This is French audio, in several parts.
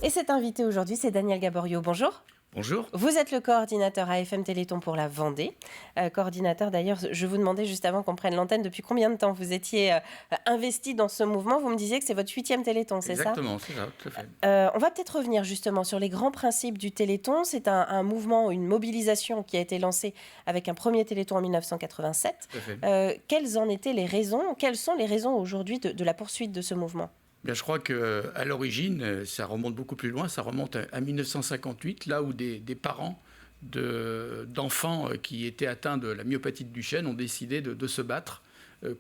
Et cet invité aujourd'hui, c'est Daniel Gaborio. Bonjour. Bonjour. Vous êtes le coordinateur AFM Téléthon pour la Vendée. Coordinateur, d'ailleurs, je vous demandais juste avant qu'on prenne l'antenne, depuis combien de temps vous étiez investi dans ce mouvement. Vous me disiez que c'est votre 8e Téléthon, c'est ça? Exactement, c'est ça, tout à fait. On va peut-être revenir justement sur les grands principes du Téléthon. C'est un mouvement, une mobilisation qui a été lancée avec un premier Téléthon en 1987. Tout à fait. Quelles en étaient les raisons? Quelles sont les raisons aujourd'hui de la poursuite de ce mouvement? Bien, je crois qu'à l'origine, ça remonte beaucoup plus loin, ça remonte à 1958, là où des parents d'enfants qui étaient atteints de la myopathie de Duchenne ont décidé de se battre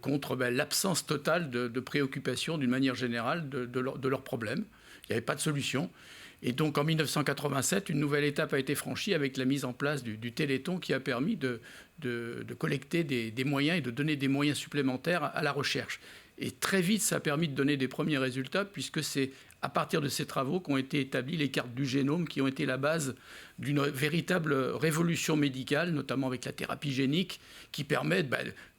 contre l'absence totale de préoccupation d'une manière générale de leurs problèmes. Il n'y avait pas de solution. Et donc en 1987, une nouvelle étape a été franchie avec la mise en place du Téléthon qui a permis de collecter des moyens et de donner des moyens supplémentaires à la recherche. Et très vite, ça a permis de donner des premiers résultats puisque c'est à partir de ces travaux qu'ont été établies les cartes du génome qui ont été la base d'une véritable révolution médicale, notamment avec la thérapie génique, qui permet,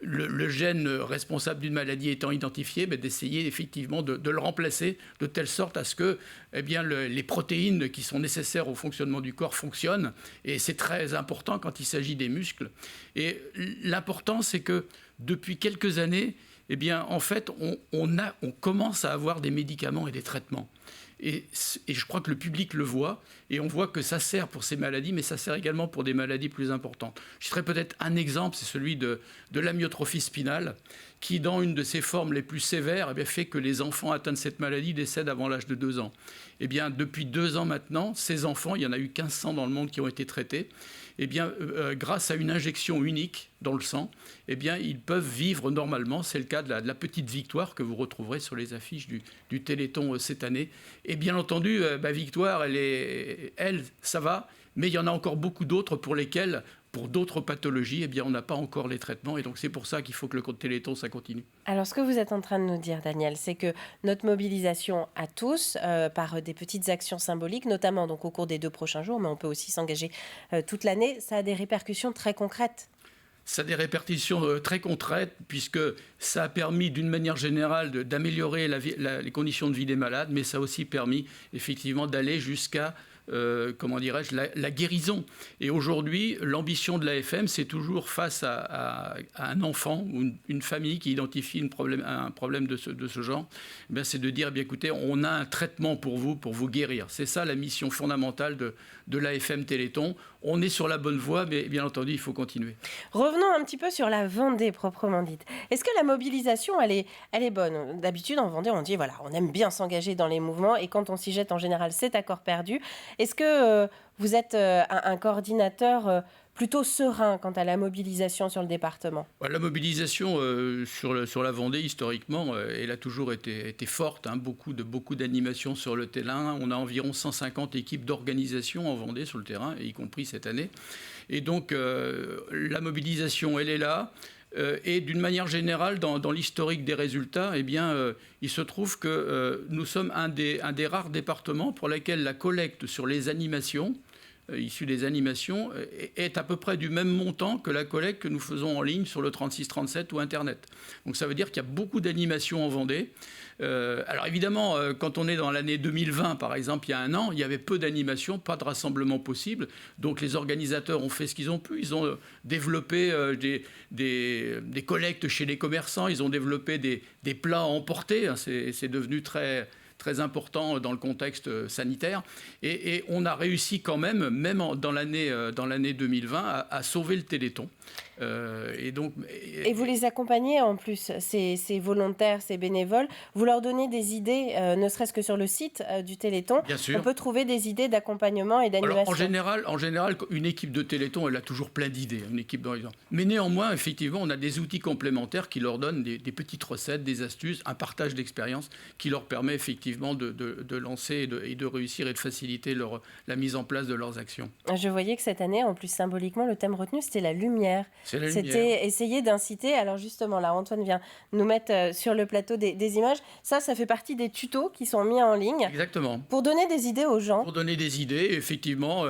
le gène responsable d'une maladie étant identifié, d'essayer effectivement de le remplacer de telle sorte à ce que les protéines qui sont nécessaires au fonctionnement du corps fonctionnent. Et c'est très important quand il s'agit des muscles. Et l'important, c'est que depuis quelques années, en fait, on commence à avoir des médicaments et des traitements. Et je crois que le public le voit, et on voit que ça sert pour ces maladies, mais ça sert également pour des maladies plus importantes. Je citerai peut-être un exemple, c'est celui de l'amyotrophie spinale, qui, dans une de ses formes les plus sévères, fait que les enfants atteints de cette maladie décèdent avant l'âge de 2 ans. Depuis 2 ans maintenant, ces enfants, il y en a eu 1500 dans le monde qui ont été traités, grâce à une injection unique dans le sang, ils peuvent vivre normalement. C'est le cas de la petite Victoire que vous retrouverez sur les affiches du Téléthon cette année. Et bien entendu, Victoire, elle, ça va, mais il y en a encore beaucoup d'autres pour lesquelles, pour d'autres pathologies, on n'a pas encore les traitements. Et donc c'est pour ça qu'il faut que le Téléthon, ça continue. Alors ce que vous êtes en train de nous dire, Daniel, c'est que notre mobilisation à tous, par des petites actions symboliques, notamment donc au cours des 2 prochains jours, mais on peut aussi s'engager toute l'année, ça a des répercussions très concrètes. Ça a des répercussions très concrètes puisque ça a permis d'une manière générale d'améliorer les conditions de vie des malades, mais ça a aussi permis effectivement d'aller jusqu'à la guérison. Et aujourd'hui, l'ambition de l'AFM, c'est toujours face à un enfant ou une famille qui identifie un problème de ce genre, c'est de dire, écoutez, on a un traitement pour vous guérir. C'est ça la mission fondamentale de l'AFM Téléthon. On est sur la bonne voie, mais bien entendu, il faut continuer. Revenons un petit peu sur la Vendée proprement dite. Est-ce que la mobilisation, elle est bonne? D'habitude, en Vendée, on dit, voilà, on aime bien s'engager dans les mouvements, et quand on s'y jette, en général, c'est à corps perdu. Est-ce que vous êtes un coordinateur plutôt serein quant à la mobilisation sur le département? La mobilisation sur la Vendée, historiquement, elle a toujours été forte. Beaucoup d'animations sur le terrain. On a environ 150 équipes d'organisation en Vendée sur le terrain, y compris cette année. Et donc, la mobilisation, elle est là. Et d'une manière générale, dans l'historique des résultats, il se trouve que nous sommes un des rares départements pour lesquels la collecte sur les animations, issues des animations, est à peu près du même montant que la collecte que nous faisons en ligne sur le 36-37 ou Internet. Donc ça veut dire qu'il y a beaucoup d'animations en Vendée. Alors évidemment, quand on est dans l'année 2020, par exemple, il y a un an, il y avait peu d'animations, pas de rassemblements possibles. Donc les organisateurs ont fait ce qu'ils ont pu. Ils ont développé des collectes chez les commerçants, ils ont développé des plats à emporter. C'est devenu très important dans le contexte sanitaire. Et on a réussi quand même dans l'année 2020, à sauver le Téléthon. Et vous les accompagnez en plus, ces volontaires, ces bénévoles. Vous leur donnez des idées, ne serait-ce que sur le site du Téléthon. Bien sûr. On peut trouver des idées d'accompagnement et d'animation. Alors, en général, une équipe de Téléthon, elle a toujours plein d'idées. Mais néanmoins, effectivement, on a des outils complémentaires qui leur donnent des petites recettes, des astuces, un partage d'expérience qui leur permet effectivement de lancer et de réussir et de faciliter la mise en place de leurs actions. Je voyais que cette année, en plus symboliquement, le thème retenu, c'était la lumière. C'était essayer d'inciter. Alors justement, là, Antoine vient nous mettre sur le plateau des images. Ça fait partie des tutos qui sont mis en ligne. Exactement. Pour donner des idées aux gens. Pour donner des idées, effectivement,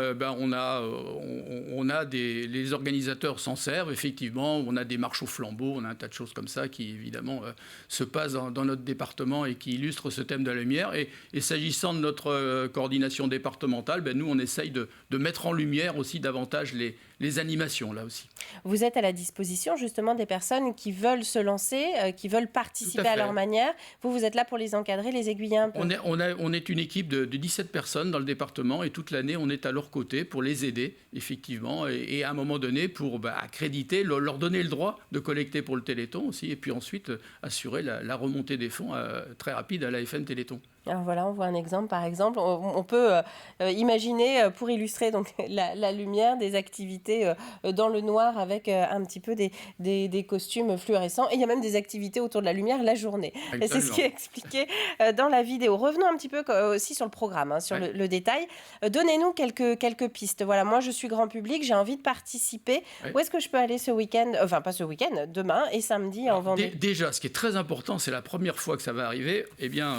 les organisateurs s'en servent. Effectivement, on a des marches au flambeau, on a un tas de choses comme ça qui, évidemment, se passent dans notre département et qui illustrent ce thème de la lumière. lumière. Et s'agissant de notre coordination départementale, ben, nous, on essaye de mettre en lumière aussi davantage les animations, là aussi. Vous êtes à la disposition justement des personnes qui veulent se lancer, qui veulent participer à leur manière. Vous êtes là pour les encadrer, les aiguiller un peu. On est une équipe de 17 personnes dans le département et toute l'année, on est à leur côté pour les aider, effectivement, et à un moment donné, pour accréditer, leur donner le droit de collecter pour le Téléthon aussi, et puis ensuite assurer la remontée des fonds très rapide à l'AFN Téléthon. Alors voilà, on voit un exemple, par exemple. On peut imaginer, pour illustrer donc, la lumière, des activités dans le noir avec un petit peu des costumes fluorescents. Et il y a même des activités autour de la lumière la journée. Et c'est ce qui est expliqué dans la vidéo. Revenons un petit peu aussi sur le programme, hein, sur le détail. Donnez-nous quelques pistes. Voilà, moi, je suis grand public, j'ai envie de participer. Où est-ce que je peux aller ce week-end? Enfin, pas ce week-end, demain et samedi en Vendée. Déjà, ce qui est très important, c'est la première fois que ça va arriver. Eh bien,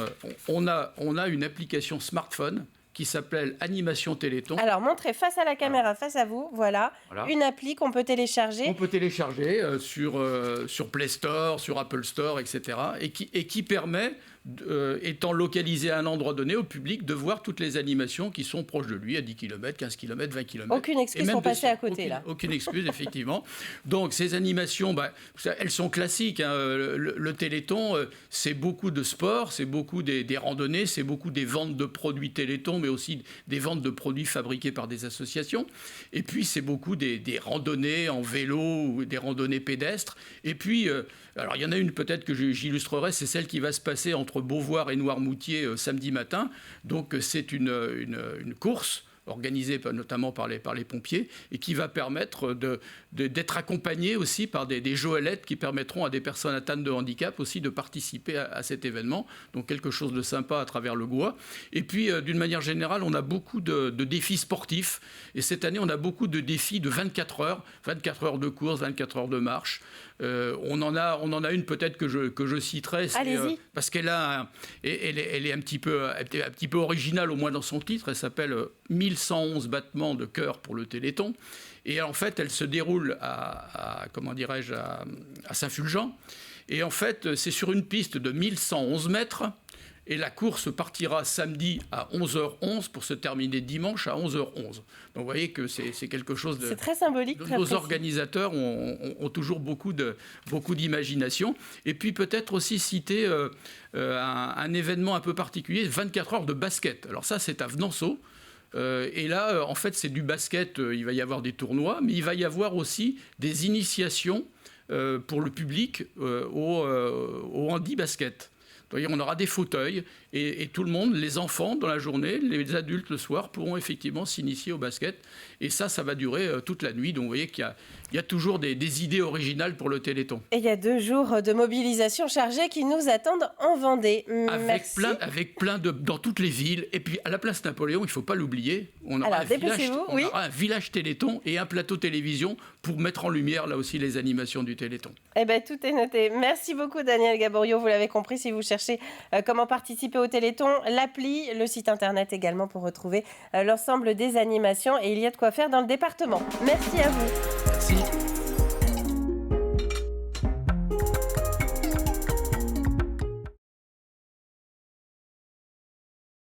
on a une application smartphone qui s'appelle Animation Téléthon. Alors, montrez face à la caméra, face à vous, voilà. Une appli qu'on peut télécharger. On peut télécharger sur Play Store, sur Apple Store, etc. Et qui permet, étant localisé à un endroit donné, au public de voir toutes les animations qui sont proches de lui, à 10 km, 15 km, 20 km. Aucune excuse pour passer à côté, là. Aucune excuse, effectivement. Donc, ces animations, elles sont classiques. Hein. Le Téléthon, c'est beaucoup de sport, c'est beaucoup des randonnées, c'est beaucoup des ventes de produits Téléthon, mais aussi des ventes de produits fabriqués par des associations. Et puis, c'est beaucoup des randonnées en vélo ou des randonnées pédestres. Et puis, alors il y en a une peut-être que j'illustrerai, c'est celle qui va se passer entre Beauvoir et Noirmoutier samedi matin. Donc, c'est une course organisée notamment par les pompiers, et qui va permettre d'être accompagné aussi par des joëlettes qui permettront à des personnes atteintes de handicap aussi de participer à cet événement. Donc quelque chose de sympa à travers le Gois. Et puis d'une manière générale, on a beaucoup de défis sportifs. Et cette année, on a beaucoup de défis de 24 heures de course, 24 heures de marche. On en a une peut-être que je citerai, parce qu'elle est un petit peu originale, au moins dans son titre. Elle s'appelle 1111 battements de cœur pour le Téléthon. Et en fait, elle se déroule à Saint-Fulgent. Et en fait, c'est sur une piste de 1111 mètres. Et la course partira samedi à 11h11 pour se terminer dimanche à 11h11. Donc vous voyez que c'est quelque chose de... C'est très symbolique. Nos organisateurs ont toujours beaucoup d'imagination. Et puis peut-être aussi citer un événement un peu particulier, 24 heures de basket. Alors ça, c'est à Venanceau. Et là, en fait, c'est du basket. Il va y avoir des tournois, mais il va y avoir aussi des initiations pour le public au handi-basket. On aura des fauteuils et tout le monde, les enfants dans la journée, les adultes le soir, pourront effectivement s'initier au basket. Et ça va durer toute la nuit. Donc vous voyez qu'il y a toujours des idées originales pour le Téléthon. Et il y a 2 jours de mobilisation chargée qui nous attendent en Vendée. Avec plein dans toutes les villes. Et puis à la place Napoléon, il ne faut pas l'oublier, on aura un village Téléthon et un plateau télévision pour mettre en lumière là aussi les animations du Téléthon. Eh bien, tout est noté. Merci beaucoup Daniel Gaborio. Vous l'avez compris, si vous cherchez comment participer au Téléthon, l'appli, le site internet également pour retrouver l'ensemble des animations. Et il y a de quoi faire dans le département. Merci à vous. Merci.